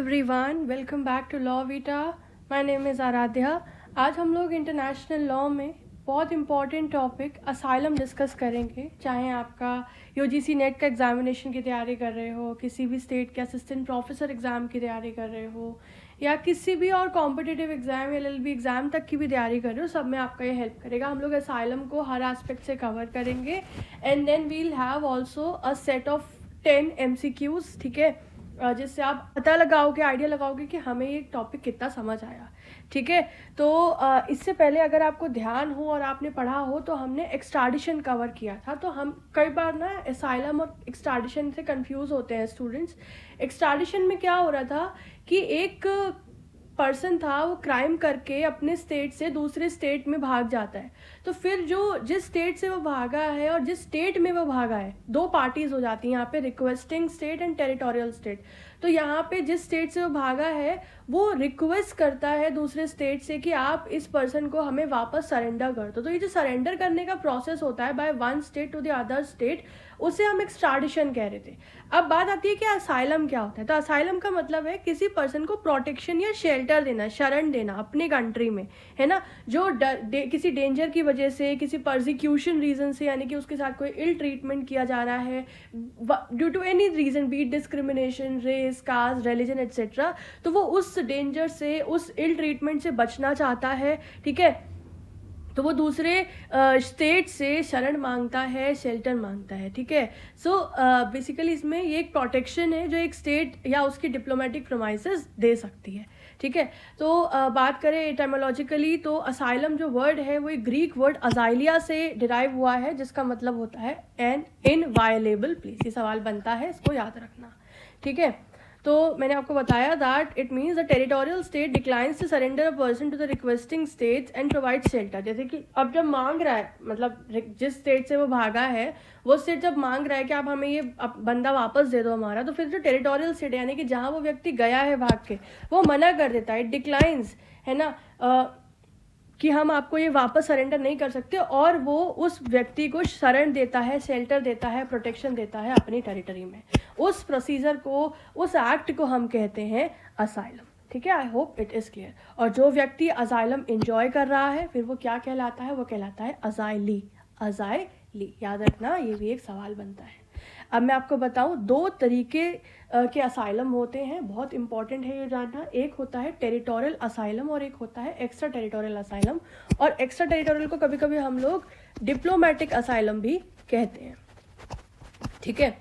Everyone, welcome back to law Vita. My name is Aaradhya. आज हम लोग इंटरनेशनल लॉ में बहुत इंपॉर्टेंट टॉपिक असाइलम डिस्कस करेंगे। चाहे आपका यूजीसी नेट का एग्जामिनेशन की तैयारी कर रहे हो, किसी भी स्टेट के असिस्टेंट प्रोफेसर एग्ज़ाम की तैयारी कर रहे हो, या किसी भी और कॉम्पिटिटिव एग्ज़ाम LLB एग्ज़ाम तक की भी तैयारी कर रहे हो, सब में आपका ये हेल्प करेगा। हम लोग असाइलम को हर एस्पेक्ट से कवर करेंगे and then we'll have also a set of 10 MCQs, ठीक है, जिससे आप पता लगाओगे, आइडिया लगाओगे कि हमें ये टॉपिक कितना समझ आया। ठीक है, तो इससे पहले अगर आपको ध्यान हो और आपने पढ़ा हो तो हमने एक्सट्राडिशन कवर किया था। तो हम कई बार ना असाइलम और एक्सट्राडिशन से कंफ्यूज होते हैं स्टूडेंट्स। एक्सट्राडिशन में क्या हो रहा था कि एक पर्सन था, वो क्राइम करके अपने स्टेट से दूसरे स्टेट में भाग जाता है। तो फिर जो जिस स्टेट से वो भागा है और जिस स्टेट में वो भागा है, दो पार्टीज हो जाती हैं यहाँ पे, requesting state and territorial state. तो यहाँ पे जिस स्टेट से वो भागा है वो रिक्वेस्ट करता है दूसरे स्टेट से कि आप इस पर्सन को हमें वापस सरेंडर कर दो। तो ये जो सरेंडर करने का प्रोसेस होता है by one state to the other state, उसे हम एक्सट्राडिशन कह रहे थे। अब बात आती है कि असाइलम क्या होता है। तो असाइलम का मतलब है किसी पर्सन को प्रोटेक्शन या शेल्टर देना, शरण देना अपनी कंट्री में, है ना, जो किसी डेंजर की वजह से, किसी परसिक्यूशन रीजन से, यानी कि उसके साथ कोई इल ट्रीटमेंट किया जा रहा है due to any reason, be discrimination, race, caste, religion etcetera, तो वो उस डेंजर से, उस इल ट्रीटमेंट से बचना चाहता है। ठीक है, तो वो दूसरे स्टेट से शरण मांगता है, शेल्टर मांगता है। ठीक है, सो बेसिकली इसमें ये एक प्रोटेक्शन है जो एक स्टेट या उसकी डिप्लोमेटिक प्रोमाइसेस दे सकती है। ठीक है, तो बात करें एटामोलॉजिकली तो असाइलम जो वर्ड है वो एक ग्रीक वर्ड अजाइलिया से डिराइव हुआ है, जिसका मतलब होता है एन इनवायलेबल प्लेस। ये सवाल बनता है, इसको याद रखना। ठीक है, तो मैंने आपको बताया that it means the territorial state declines to surrender a person to the requesting states and provide shelter. जैसे कि अब जब मांग रहा है, मतलब जिस स्टेट से वो भागा है, वो स्टेट जब मांग रहा है कि आप हमें ये बंदा वापस दे दो हमारा, तो फिर जो टेरिटोरियल स्टेट यानी कि जहाँ वो व्यक्ति गया है भाग के, वो मना कर देता है, डिक्लाइंस, है ना, कि हम आपको ये वापस सरेंडर नहीं कर सकते, और वो उस व्यक्ति को शरण देता है, शेल्टर देता है, प्रोटेक्शन देता है अपनी टेरिटरी में। उस प्रोसीजर को, उस एक्ट को हम कहते हैं असाइलम। ठीक है, I hope it is clear. और जो व्यक्ति असाइलम एंजॉय कर रहा है फिर वो क्या कहलाता है? वो कहलाता है अजाइली। अजाइली, याद रखना, ये भी एक सवाल बनता है। अब मैं आपको बताऊं, दो तरीके के असाइलम होते हैं, बहुत इंपॉर्टेंट है ये जानना। एक होता है टेरिटोरियल असाइलम और एक होता है एक्स्ट्रा टेरिटोरियल असाइलम। और एक्स्ट्रा टेरिटोरियल को कभी कभी हम लोग डिप्लोमेटिक असाइलम भी कहते हैं। ठीक है,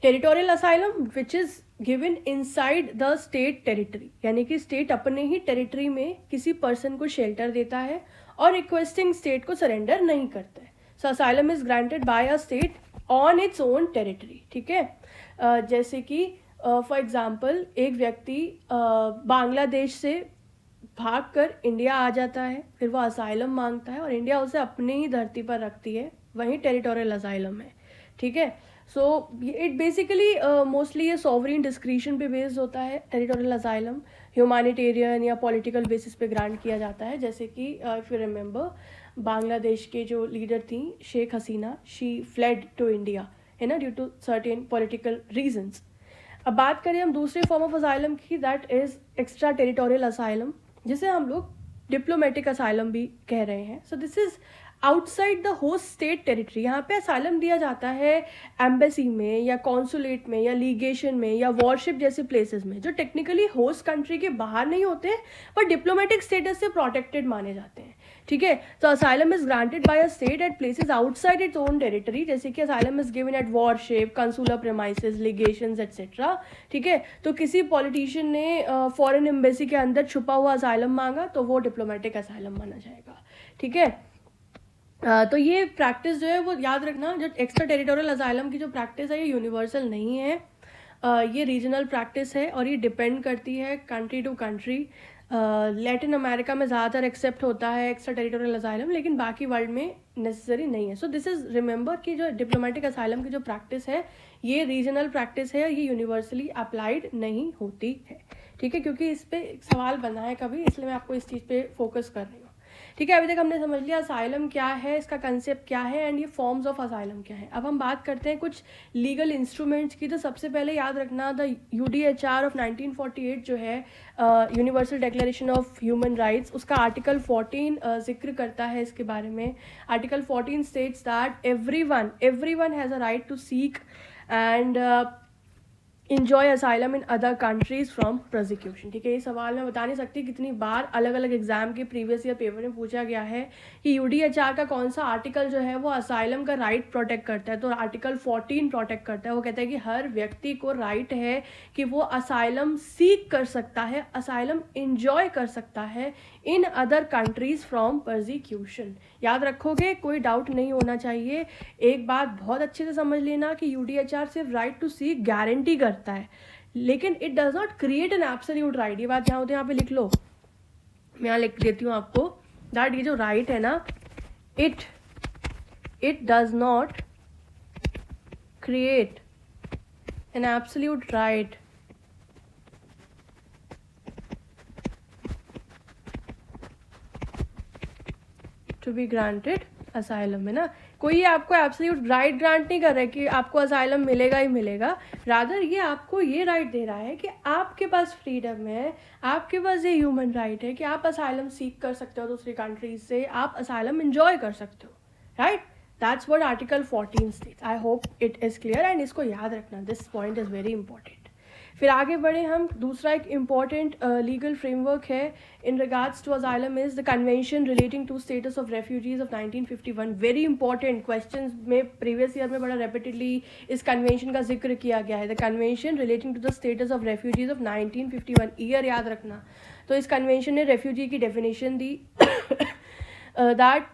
territorial asylum which is given inside the state territory, यानी कि स्टेट अपने ही टेरिटरी में किसी पर्सन को शेल्टर देता है और रिक्वेस्टिंग स्टेट को सरेंडर नहीं करता है। So asylum is granted by a state on its own territory. ठीक है, जैसे कि फॉर एग्जाम्पल एक व्यक्ति बांग्लादेश से भागकर इंडिया आ जाता है, फिर वो असाइलम मांगता है और इंडिया उसे अपनी ही धरती पर रखती है, वहीं टेरिटोरियल असाइलम है। ठीक है, सो इट बेसिकली मोस्टली ये सॉवरिन डिस्क्रिशन पे बेस्ड होता है। टेरिटोरियल असाइलम ह्यूमैनिटेरियन या पॉलिटिकल बेसिस पे ग्रांट किया जाता है। जैसे कि इफ यू रिमेंबर, बांग्लादेश के जो लीडर थी Sheikh Hasina, she fled to India, है ना, due to certain political reasons. अब बात करें हम दूसरे फॉर्म ऑफ असाइलम की, that is extra territorial asylum, जिसे हम लोग डिप्लोमेटिक असाइलम भी कह रहे हैं। So this is outside the host state territory. यहाँ पे असाइलम दिया जाता है एम्बेसी में या कॉन्सुलेट में या लीगेशन में या वॉरशिप जैसे प्लेसेस में, जो टेक्निकली होस्ट कंट्री के बाहर नहीं होते पर डिप्लोमेटिक स्टेटस से प्रोटेक्टेड माने जाते हैं। ठीक है, तो asylum is granted by a state at places outside its own territory, जैसे कि asylum is given at warship, consular premises, legations etcetera. ठीक है, तो किसी पॉलिटिशियन ने फॉरेन एम्बेसी के अंदर छुपा हुआ असाइलम मांगा तो वो डिप्लोमेटिक असाइलम माना जाएगा। ठीक है, तो ये प्रैक्टिस जो है वो याद रखना, जो एक्स्ट्रा टेरिटोरियल असाइलम की जो प्रैक्टिस है ये यूनिवर्सल नहीं है, ये रीजनल प्रैक्टिस है और ये डिपेंड करती है country to country. Latin America में ज़्यादातर एक्सेप्ट होता है एक्स्ट्रा टेरिटोरियल असाइलम, लेकिन बाकी वर्ल्ड में नेसेसरी नहीं है। सो दिस इज रिमेंबर कि जो डिप्लोमेटिक असाइलम की जो प्रैक्टिस है ये रीजनल प्रैक्टिस है, ये यूनिवर्सली अप्लाइड नहीं होती है। ठीक है, क्योंकि इस पर सवाल बना है कभी, इसलिए मैं आपको इस चीज़ पे फोकस कर रही हूँ। ठीक है, अभी तक हमने समझ लिया असाइलम क्या है, इसका कंसेप्ट क्या है एंड ये फॉर्म्स ऑफ असाइलम क्या है। अब हम बात करते हैं कुछ लीगल इंस्ट्रूमेंट्स की। तो सबसे पहले याद रखना द UDHR ऑफ 1948 जो है universal declaration of human rights, उसका आर्टिकल 14 जिक्र करता है इसके बारे में। Article 14 states that everyone has a right to seek and enjoy asylum in other countries from prosecution. ठीक है, ये सवाल मैं बता नहीं सकती कितनी बार अलग अलग एग्जाम के प्रीवियस ईयर पेपर में पूछा गया है कि UDHR का कौन सा आर्टिकल जो है वो असाइलम का राइट प्रोटेक्ट करता है। तो आर्टिकल 14 प्रोटेक्ट करता है। वो कहता है कि हर व्यक्ति को राइट है कि वो असाइलम सीक कर सकता है, असाइलम इंजॉय कर सकता है इन अदर कंट्रीज फ्रॉम प्रोसिक्यूशन। याद रखोगे, कोई डाउट नहीं होना चाहिए। एक बात बहुत अच्छे से समझ लेना कि UDHR सिर्फ राइट टू सीक गारंटी करता है, लेकिन it does not create an absolute right. ये बात जहाँ होती है यहाँ पे लिख लो, मैं यहाँ लिख देती हूँ आपको, दैट ये जो राइट है ना, it does not create an absolute right to be granted asylum, है ना। कोई आपको एब्सोल्यूट राइट ग्रांट नहीं कर रहा है कि आपको असाइलम मिलेगा ही मिलेगा, रादर ये आपको ये राइट दे रहा है कि आपके पास फ्रीडम है, आपके पास ये ह्यूमन राइट है कि आप असाइलम सीख कर सकते हो दूसरी कंट्रीज से, आप असाइलम एंजॉय कर सकते हो, right. That's what article 14 states. I hope it is clear and इसको याद रखना, this point is very important. फिर आगे बढ़े हम, दूसरा एक इम्पॉर्टेंट लीगल फ्रेमवर्क है in regards to asylum is the convention relating to status of refugees of 1951। Very important, questions में प्रीवियस ईयर में बड़ा रेपिटेडली इस कन्वेंशन का जिक्र किया गया है। The convention relating to the status of refugees of 1951, year याद रखना। तो इस कन्वेंशन ने रेफ्यूजी की डेफिनेशन दी दैट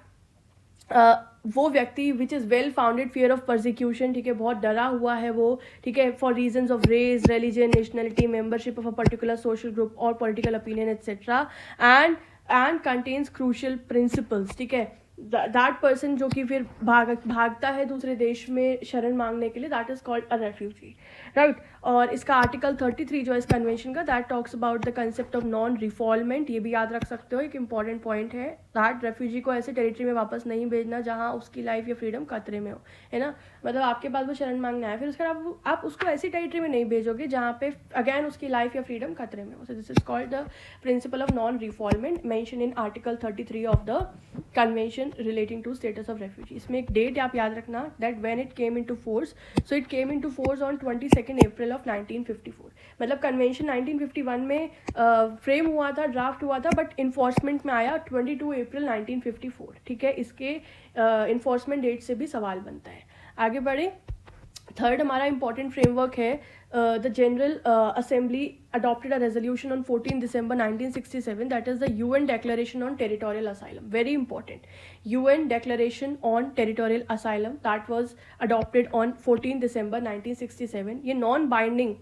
वो व्यक्ति which is well founded fear of persecution, ठीक है, बहुत डरा हुआ है वो, ठीक है, for reasons of race, religion, nationality, membership of a particular social group और political opinion etcetera, and contains crucial principles. ठीक है, दैट पर्सन जो कि फिर भागता है दूसरे देश में शरण मांगने के लिए, that is called a refugee, right. और इसका आर्टिकल 33 जो है इस कन्वेंशन का, that talks about the concept of non refoulement. ये भी याद रख सकते हो, एक इंपॉर्टेंट पॉइंट है, दैट रेफ्यूजी को ऐसे टेरिटरी में वापस नहीं भेजना जहाँ उसकी लाइफ या फ्रीडम खतरे में हो, है ना। मतलब आपके पास वो शरण मांगना है, फिर उसके बाद आप उसको ऐसी टेरिटरी में नहीं भेजोगे जहाँ पे अगैन उसकी लाइफ या फ्रीडम खतरे में हो। So this is called the principle of non refoulement mention in article 33 of the convention relating to status of refugee. इसमें एक डेट आप याद रखना, that when it came into force, so it came into force on 22 April of 1954। मतलब convention 1951 में frame हुआ था, draft हुआ था, बट इन्फोर्समेंट में आया 22 अप्रैल 1954। ठीक है, इसके इन्फोर्समेंट डेट से भी सवाल बनता है। आगे बढ़े, थर्ड हमारा इंपॉर्टेंट फ्रेमवर्क है, the general assembly adopted a resolution on 14 December 1967, that is the UN Declaration on Territorial Asylum. Very important, UN Declaration on Territorial Asylum that was adopted on 14 December 1967. ये non binding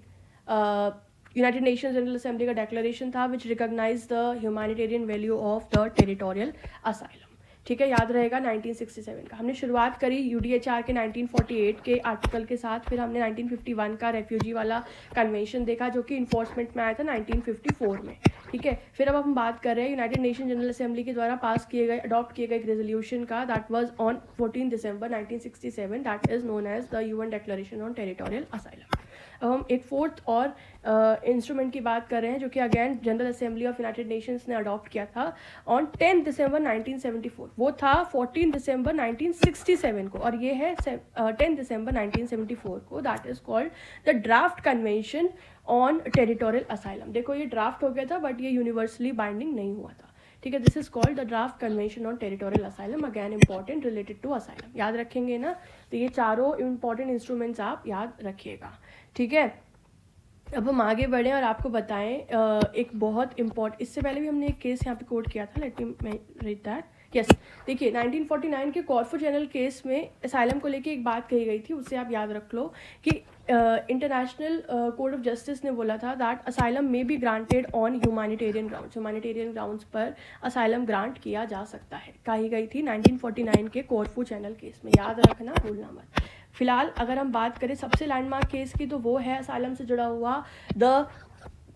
United Nations general assembly का declaration था which recognise the humanitarian value of the territorial asylum. ठीक है, याद रहेगा 1967 का। हमने शुरुआत करी UDHR के 1948 के आर्टिकल के साथ, फिर हमने 1951 का रेफ्यूजी वाला कन्वेंशन देखा जो कि इन्फोर्समेंट में आया था 1954 में। ठीक है, फिर अब हम बात कर रहे हैं यूनाइटेड नेशन जनरल असेंबली के द्वारा पास किए गए, अडॉप्ट किए गए एक रेजोल्यूशन का, that was on 14 December 1967, that is known as the UN declaration on territorial asylum. अब हम एक फोर्थ और इंस्ट्रूमेंट की बात कर रहे हैं जो कि again general assembly of United Nations ने अडॉप्ट किया था ऑन 10 दिसंबर 1974। वो था 14 दिसंबर 1967 को, और ये है 10 दिसंबर 1974 को, that is called the draft convention on territorial asylum. देखो ये ड्राफ्ट हो गया था बट ये यूनिवर्सली बाइंडिंग नहीं हुआ था। ठीक है, this is called the draft convention on territorial asylum, again important related to asylum. याद रखेंगे ना, तो ये चारों इंपॉर्टेंट इंस्ट्रूमेंट्स आप याद रखिएगा। ठीक है, अब हम आगे बढ़ें और आपको बताएं एक बहुत इम्पॉर्टेंट, इससे पहले भी हमने एक केस यहाँ पे कोट किया था, let me read that. Yes, देखिए 1949 के कॉर्फू चैनल केस में असाइलम को लेके एक बात कही गई थी, उससे आप याद रख लो कि इंटरनेशनल कोर्ट ऑफ जस्टिस ने बोला था दैट असाइलम में be granted on humanitarian grounds. Humanitarian grounds पर असाइलम ग्रांट किया जा सकता है, कही गई थी 1949 के कॉर्फू चैनल केस में, याद रखना, भूलना मत। फिलहाल अगर हम बात करें सबसे लैंडमार्क केस की, तो वो है असाइलम से जुड़ा हुआ the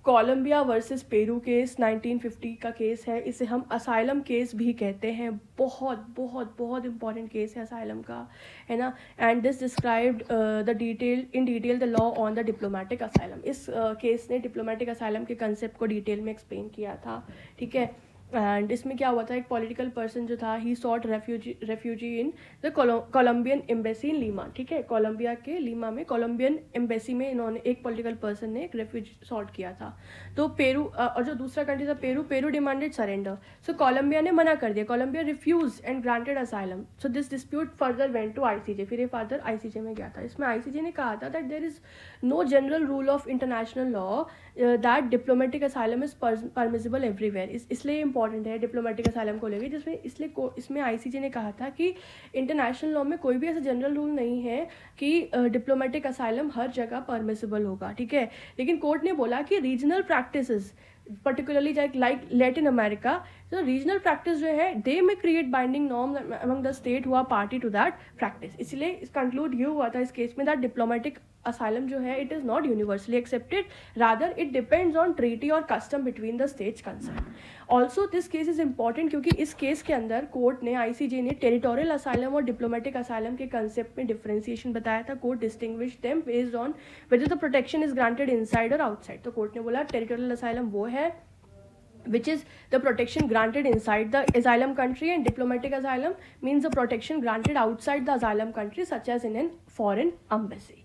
Colombia versus Peru case 1950 का केस है, इसे हम असाइलम केस भी कहते हैं। बहुत बहुत बहुत इंपॉर्टेंट केस है असाइलम का, है ना। And this described in detail the law on the diplomatic asylum. इस केस ने डिप्लोमेटिक असाइलम के कंसेप्ट को डिटेल में एक्सप्लेन किया था, ठीक है। एंड इसमें क्या हुआ था, एक पॉलिटिकल पर्सन जो था he sought refugee in the Colombian embassy in Lima, ठीक है। कोलंबिया के लीमा में कोलंबियन एम्बेसी में इन्होंने, एक पॉलिटिकल पर्सन ने एक रेफ्यूजी सॉट किया था। तो पेरू और जो दूसरा कंट्री था Peru demanded surrender. So Colombia ने मना कर दिया, Colombia refuse and granted asylum. So this dispute further went to ICJ, फिर ये फर्दर आईसीजे में गया था। इसमें आईसीजे ने कहा था that there is no general rule of international law that diplomatic asylum is permissible everywhere. इसलिए इंपॉर्टेंट है डिप्लोमेटिक असाइलम को लेकर, जिसमें इसमें आईसीजे ने कहा था कि इंटरनेशनल लॉ में कोई भी ऐसा जनरल रूल नहीं है कि डिप्लोमेटिक असाइलम हर जगह परमिसिबल होगा, ठीक है। लेकिन कोर्ट ने बोला कि regional practices particularly like Latin America, so regional practice जो है they may create binding norms among the state who are party to that practice। इसलिए इस conclude ये हुआ था इस केस में that diplomatic asylum जो है it is not universally accepted, rather it depends on treaty or custom between the states concerned। also this case is important क्योंकि इस केस के अंदर कोर्ट ने, आईसीजे ने टेरिटोरियल असाइलम और डिप्लोमेटिक असाइलम के कंसेप्ट में डिफरेंशिएशन बताया था। Court distinguish them based on whether the protection is granted inside और आउटसाइड। तो कोर्ट ने बोला टेरिटोरियल असाइलम वो है which is the protection granted inside the asylum country, and diplomatic asylum means the protection granted outside the asylum country such as in an foreign embassy,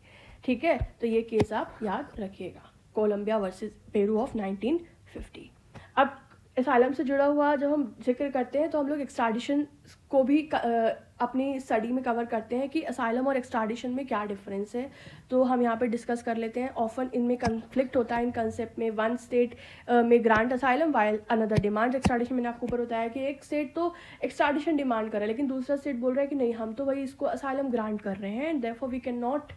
ठीक है। तो ये केस आप याद रखिएगा, कोलंबिया वर्सेस पेरू ऑफ 1950। अब asylum से जुड़ा हुआ जब हम जिक्र करते हैं तो हम लोग एक्सट्राडिशन को भी अपनी स्टडी में कवर करते हैं कि असाइलम और एक्सट्राडिशन में क्या डिफरेंस है। तो हम यहाँ पे डिस्कस कर लेते हैं। ऑफन इनमें कन्फ्लिक्ट होता है इन कंसेप्ट में। वन स्टेट में grant asylum while another demand extradition. मैंने आपको ऊपर बताया कि एक स्टेट तो एक्सट्राडिशन डिमांड कर रहा है लेकिन दूसरा स्टेट बोल रहा है कि नहीं, हम तो भाई इसको असाइलम ग्रांट कर रहे हैं and therefore we can not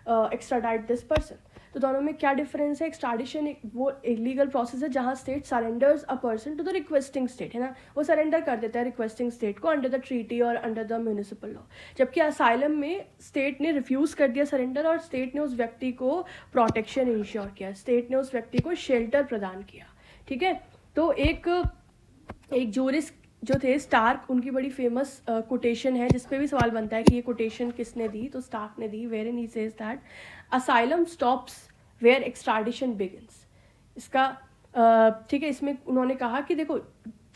extradite this person. तो दोनों में क्या डिफरेंस है? एक्सट्राडिशन वो एक लीगल प्रोसेस है जहाँ state surrenders a person to the requesting state, है ना, वो सरेंडर कर देता है रिक्वेस्टिंग स्टेट को अंडर द ट्रीटी और अंडर द म्यूनिसिपल लॉ। जबकि असाइलम में स्टेट ने रिफ्यूज़ कर दिया सरेंडर और स्टेट ने उस व्यक्ति को प्रोटेक्शन इंश्योर किया, स्टेट ने उस व्यक्ति को शेल्टर प्रदान किया, ठीक है। तो एक जूरिस्ट जो थे स्टार्क, उनकी बड़ी फेमस कोटेशन है जिसपे भी सवाल बनता है कि ये कोटेशन किसने दी, तो स्टार्क ने दी, wherein he says that asylum stops where extradition begins. इसका ठीक है, इसमें उन्होंने कहा कि देखो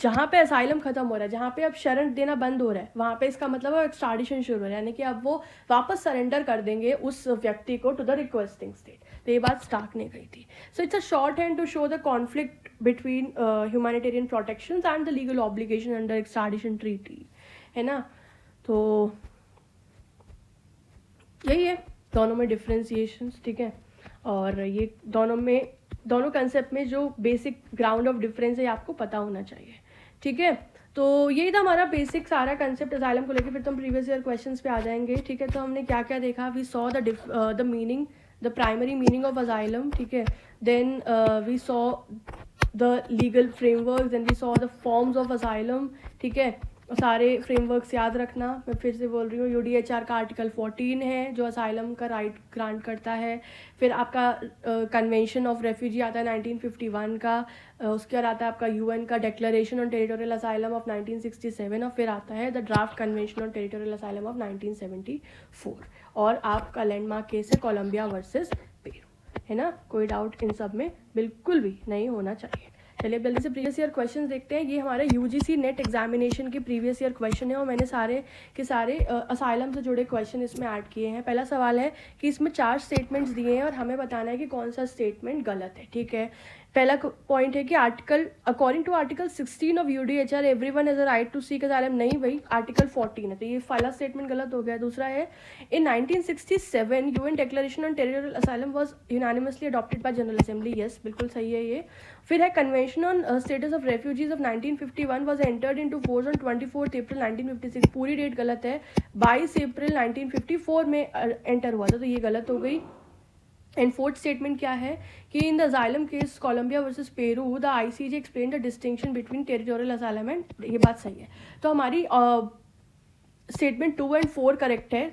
जहाँ पे असाइलम खत्म हो रहा है, जहाँ पे अब शरण देना बंद हो रहा है, वहाँ पे इसका मतलब है एक्सट्राडिशन शुरू हो रहा है, यानी कि अब वो वापस सरेंडर कर देंगे उस व्यक्ति को टू द रिक्वेस्टिंग स्टेट। तो ये बात स्टार्क ने कही थी। So it's a shorthand to show the conflict between humanitarian protections and the legal obligation under extradition treaty, है ना। तो यही है दोनों में डिफ्रेंसिएशंस, ठीक है। और ये दोनों कंसेप्ट में जो बेसिक ग्राउंड ऑफ डिफरेंस है आपको पता होना चाहिए, ठीक है। तो यही था हमारा बेसिक सारा कंसेप्ट असाइलम को लेकर। फिर तो हम प्रीवियस ईयर क्वेश्चंस पे आ जाएंगे, ठीक है। तो हमने क्या क्या देखा, we saw the meaning, the primary meaning of asylum, ठीक है। Then we saw the legal framework, then we saw the forms of asylum, ठीक है। सारे फ्रेमवर्क्स याद रखना, मैं फिर से बोल रही हूँ। यूडीएचआर का आर्टिकल 14 है जो असाइलम का राइट ग्रांट करता है। फिर आपका कन्वेंशन ऑफ रेफ्यूजी आता है 1951 का, उसके बाद आता है आपका यूएन का declaration on territorial asylum of 1967, और फिर आता है the draft convention on territorial asylum of 1974। और आपका लैंडमार्क केस है कोलंबिया वर्सेस पेरू, है ना। कोई डाउट इन सब में बिल्कुल भी नहीं होना चाहिए। चलिए जल्दी से प्रीवियस ईयर क्वेश्चंस देखते हैं। ये हमारे यूजीसी नेट एग्जामिनेशन के प्रीवियस ईयर क्वेश्चन है और मैंने सारे के सारे असाइलम से जुड़े क्वेश्चन इसमें ऐड किए हैं। पहला सवाल है कि इसमें 4 स्टेटमेंट्स दिए हैं और हमें बताना है कि कौन सा स्टेटमेंट गलत है, ठीक है। पहला पॉइंट है कि अकॉर्डिंग टू आर्टिकल 16 ऑफ UDHR everyone has a right to seek asylum. नहीं भाई, आर्टिकल 14 है, तो ये पहला स्टेटमेंट गलत हो गया। दूसरा है इन 1967 UN declaration on territorial asylum was unanimously adopted by general assembly. Yes, बिल्कुल सही है ये। फिर है convention on status of refugees of 1951 was entered into force on 24 अप्रैल 1956। पूरी डेट गलत है, 22 अप्रैल 1954 में एंटर हुआ था, तो ये गलत हो गई। एंड फोर्थ स्टेटमेंट क्या है कि in the asylum case Colombia versus Peru the ICJ explain the distinction between territorial asylum and, ये बात सही है। तो हमारी स्टेटमेंट 2 और 4 करेक्ट है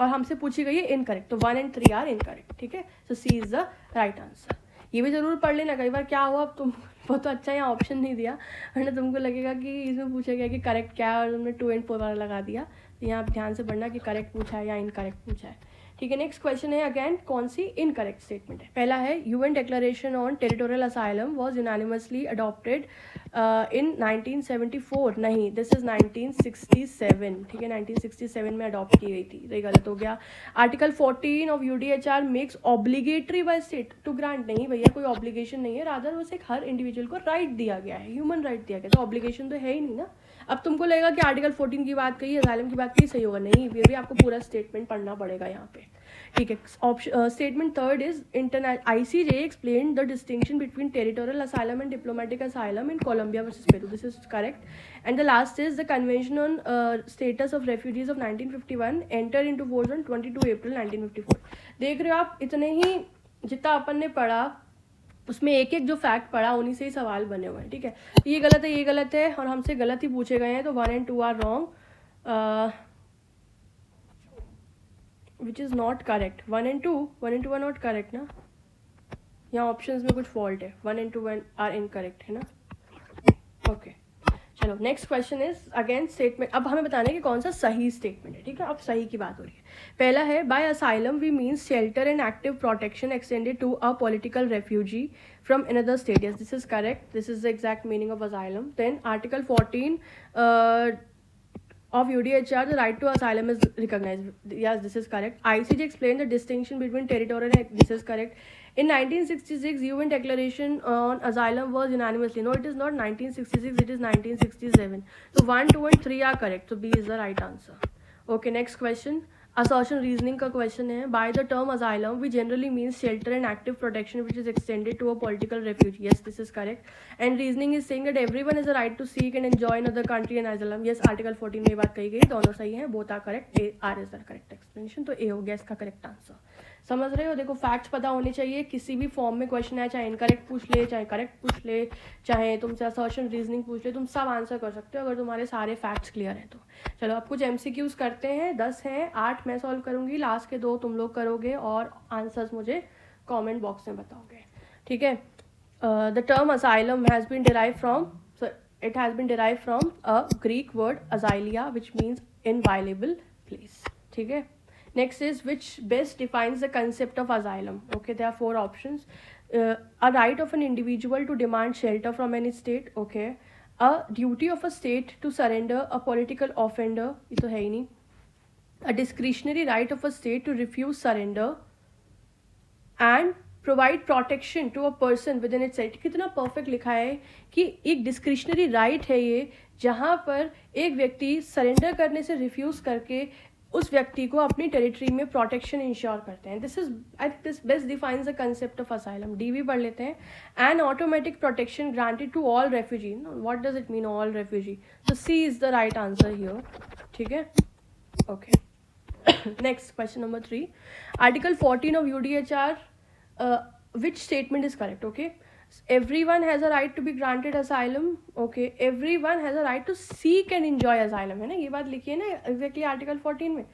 और हमसे पूछी गई है इनकरेक्ट, तो 1 और 3 आर इनकरेक्ट, ठीक है। सो सी इज द राइट आंसर। ये भी ज़रूर पढ़ लेना, कई बार क्या हुआ अब तुम वो तो अच्छा यहाँ ऑप्शन नहीं दिया, वरना तुमको लगेगा कि इसमें पूछा गया कि करेक्ट क्या है और तुमने 2 and 4 वाला लगा दिया। तो यहाँ आप ध्यान से पढ़ना कि करेक्ट पूछा है या इनकरेक्ट पूछा है। ठीक है, नेक्स्ट क्वेश्चन है अगेन कौन सी इनकरेक्ट स्टेटमेंट है। पहला है UN declaration on territorial asylum was unanimously adopted in 1974, नहीं दिस इज 1967। ठीक है, 1967 में अडॉप्ट की गई थी, ये गलत हो गया। Article 14 of UDHR makes obligatory by state to grant, नहीं भैया कोई ऑब्लिगेशन नहीं है, रादर बस एक हर इंडिविजुअल को राइट दिया गया है, ह्यूमन राइट दिया गया, तो ऑब्लिगेशन तो है ही नहीं ना। अब तुमको लगेगा कि आर्टिकल 14 की बात कही, असाइलम की बात कही, सही होगा, नहीं फिर भी आपको पूरा स्टेटमेंट पढ़ना पड़ेगा यहाँ पे। ठीक है, option statement third is ICJ explain the distinction between territorial asylum and diplomatic asylum in Colombia versus Peru, this is correct. And the last is the convention on status of refugees of 1951 enter into force on 22 April 1954। देख रहे हो आप, इतने ही जितना अपन ने पढ़ा उसमें एक एक जो फैक्ट पढ़ा उन्हीं से ही सवाल बने हुए हैं। ठीक है, ये गलत है, ये गलत है और हमसे गलत ही पूछे गए हैं, तो 1 and 2 are wrong, which is not correct. 1 and 2 are not correct ना, यहाँ ऑप्शंस में कुछ फॉल्ट है, 1 and 2 आर इनकरेक्ट है ना। ओके चलो, next question is again statement, अब हमें बताना है कि कौन सा सही स्टेटमेंट है। ठीक है, अब सही की बात हो रही है। पहला है by asylum we means shelter and active protection extended to a political refugee from another state, yes this is correct, this is the exact meaning of asylum. Then article 14 of UDHR, the right to asylum is recognized, yes this is correct. ICJ explained the distinction between territorial and, this is correct. In 1966 UN declaration on asylum was unanimously, no it is not 1966, it is 1967, so 1 2 and 3 are correct, so B is the right answer. Okay, next question, assertion reasoning का question है। By the term asylum we generally means shelter and active protection which is extended to a political refugee, yes this is correct. And reasoning is saying that everyone is a right to seek and enjoy in other country and asylum, yes article 14 में ये बात कही गई, दोनों सही है, both are correct, A R is the correct explanation, तो A हो गया इसका करेक्ट आंसर। समझ रहे हो, देखो फैक्ट्स पता होने चाहिए, किसी भी फॉर्म में क्वेश्चन है, चाहे इनकरेक्ट पूछ ले, चाहे करेक्ट पूछ ले, चाहे तुमसे असर्शन रीजनिंग पूछ ले, तुम सब आंसर कर सकते हो अगर तुम्हारे सारे फैक्ट्स क्लियर हैं तो। चलो अब कुछ MCQs करते हैं, 10 हैं, 8 मैं सॉल्व करूंगी, लास्ट के 2 तुम लोग करोगे और आंसर्स मुझे कमेंट बॉक्स में बताओगे। ठीक है, the term asylum has been derive from, it has been derived from a Greek word asylia which means inviolable place. ठीक है, next is which best defines the concept of asylum. Okay, there are 4 options. A right of an individual to demand shelter from any state. Okay, a duty of a state to surrender a political offender, ये तो है ही नहीं. A discretionary right of a state to refuse surrender and provide protection to a person within its right. कितना perfect लिखा है कि एक discretionary right है ये, जहाँ पर एक व्यक्ति सरेंडर करने से रिफ्यूज़ करके उस व्यक्ति को अपनी टेरिटरी में प्रोटेक्शन इंश्योर करते हैं। This is I think this best defines the concept of asylum. D भी पढ़ लेते हैं। An automatic protection granted to all refugee, what does it mean all refugee, तो C is the right answer here. ठीक है, okay next question number 3, article 14 of UDHR which statement is correct? Okay, everyone has a right to be granted asylum. Okay, everyone has a right to seek and enjoy asylum, है ना, ये बात लिखी है ना exactly article 14 में,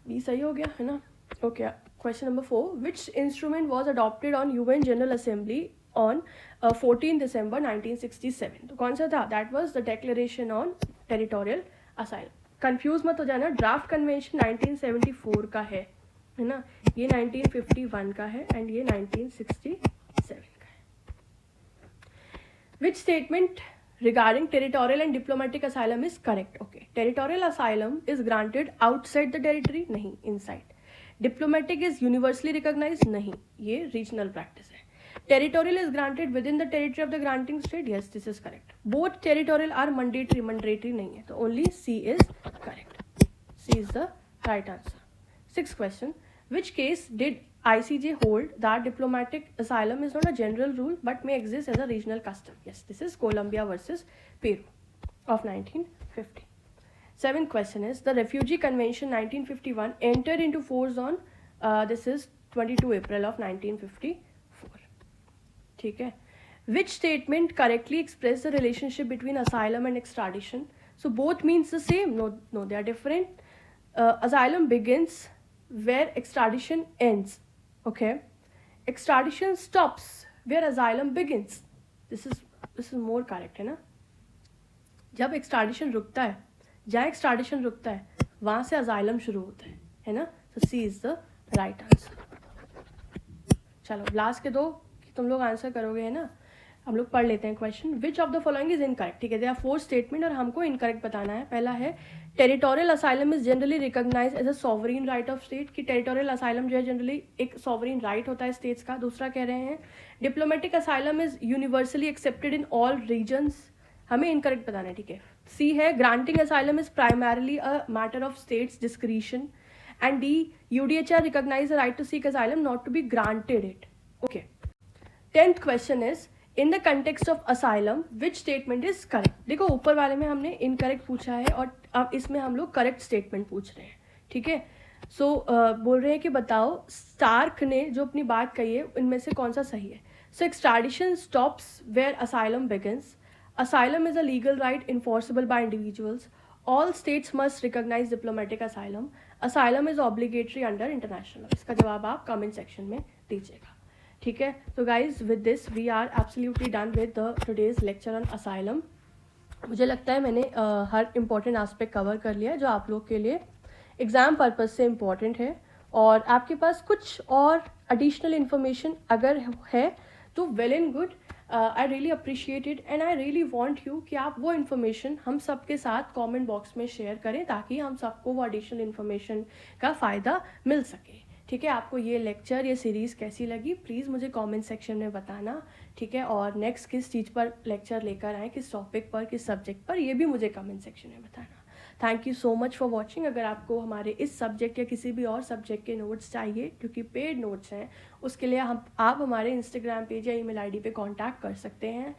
ये सही हो गया है ना। Okay, question number 4, which instrument was adopted on UN General Assembly on 14 December 1967? तो कौन सा था? That was the Declaration on Territorial Asylum. Confuse मत हो जाना, ड्राफ्ट कन्वेंशन 1974 का है ना, ये 1951 का है एंड ये 1967 का है। Which statement regarding territorial and diplomatic asylum is correct? Okay, territorial asylum is granted outside the territory, नहीं inside. Diplomatic is universally recognize, नहीं, ये रीजनल प्रैक्टिस है। Territorial is granted within the territory of the granting state, yes this is correct. Both territorial are mandatory, mandatory नहीं है, तो only C is correct, C is the right answer. 6th question, which case did ICJ hold that diplomatic asylum is not a general rule but may exist as a regional custom? Yes, this is Colombia versus Peru of 1950. 7th question is, the Refugee Convention 1951 entered into force on this is 22 April of 1954. ठीक है, which statement correctly express the relationship between asylum and extradition? So both means the same? No, they are different. Asylum begins where extradition ends. Okay, extradition stops where asylum begins. This is more correct है ना. जब extradition रुकता है, जहाँ extradition रुकता है वहाँ से अजाइलम शुरू होता है ना. सो सी इज द राइट आंसर. चलो लास्ट के दो तुम लोग आंसर करोगे है ना. हम लोग पढ़ लेते हैं question. Which of the following is incorrect. ठीक है, देयर आर 4 स्टेटमेंट और हमको इनकरेक्ट बताना है. पहला है territorial asylum is generally recognize as a sovereign right of state, कि टेरिटोरियल असाइलम जो है जनरली एक सॉवरीन राइट होता है स्टेट्स का. दूसरा कह रहे हैं diplomatic asylum is universally accepted in all regions. हमें इनकरेक्ट बताना है. ठीक है. सी है granting asylum is primarily a matter of state's discretion. And the UDHR recognize the right to seek asylum not to be granted it. Okay. 10th question is in the context of asylum which statement is correct. देखो ऊपर वाले में हमने incorrect पूछा है और अब इसमें हम लोग करेक्ट स्टेटमेंट पूछ रहे हैं. ठीक है. सो बोल रहे हैं कि बताओ स्टार्क ने जो अपनी बात कही है इनमें से कौन सा सही है. So extradition stops where asylum begins. Asylum is a legal right enforceable by individuals. All states must recognize diplomatic asylum. Asylum is obligatory under international law. इसका जवाब आप कमेंट सेक्शन में दीजिएगा. ठीक है. तो guys with this we are absolutely done with the today's lecture on asylum. मुझे लगता है मैंने हर इंपॉर्टेंट एस्पेक्ट कवर कर लिया है जो आप लोग के लिए एग्ज़ाम पर्पज से इम्पॉर्टेंट है. और आपके पास कुछ और एडिशनल इन्फॉर्मेशन अगर है तो well and good. I really appreciate it and I really want you कि आप वो इन्फॉर्मेशन हम सब के साथ कमेंट बॉक्स में शेयर करें ताकि हम सबको वो एडिशनल इन्फॉर्मेशन का फ़ायदा मिल सके. ठीक है. आपको ये लेक्चर ये सीरीज़ कैसी लगी प्लीज़ मुझे कमेंट सेक्शन में बताना. ठीक है. और नेक्स्ट किस चीज़ पर लेक्चर लेकर आएँ, किस टॉपिक पर, किस सब्जेक्ट पर, ये भी मुझे कमेंट सेक्शन में बताना. Thank you so much for watching. अगर आपको हमारे इस सब्जेक्ट या किसी भी और सब्जेक्ट के नोट्स चाहिए क्योंकि पेड नोट्स हैं उसके लिए आप हमारे इंस्टाग्राम पेज या ईमेल आईडी पे कांटेक्ट कर सकते हैं.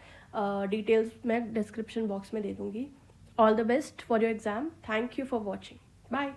डिटेल्स मैं डिस्क्रिप्शन बॉक्स में दे दूँगी. All the best for your exam. Thank you for watching. Bye.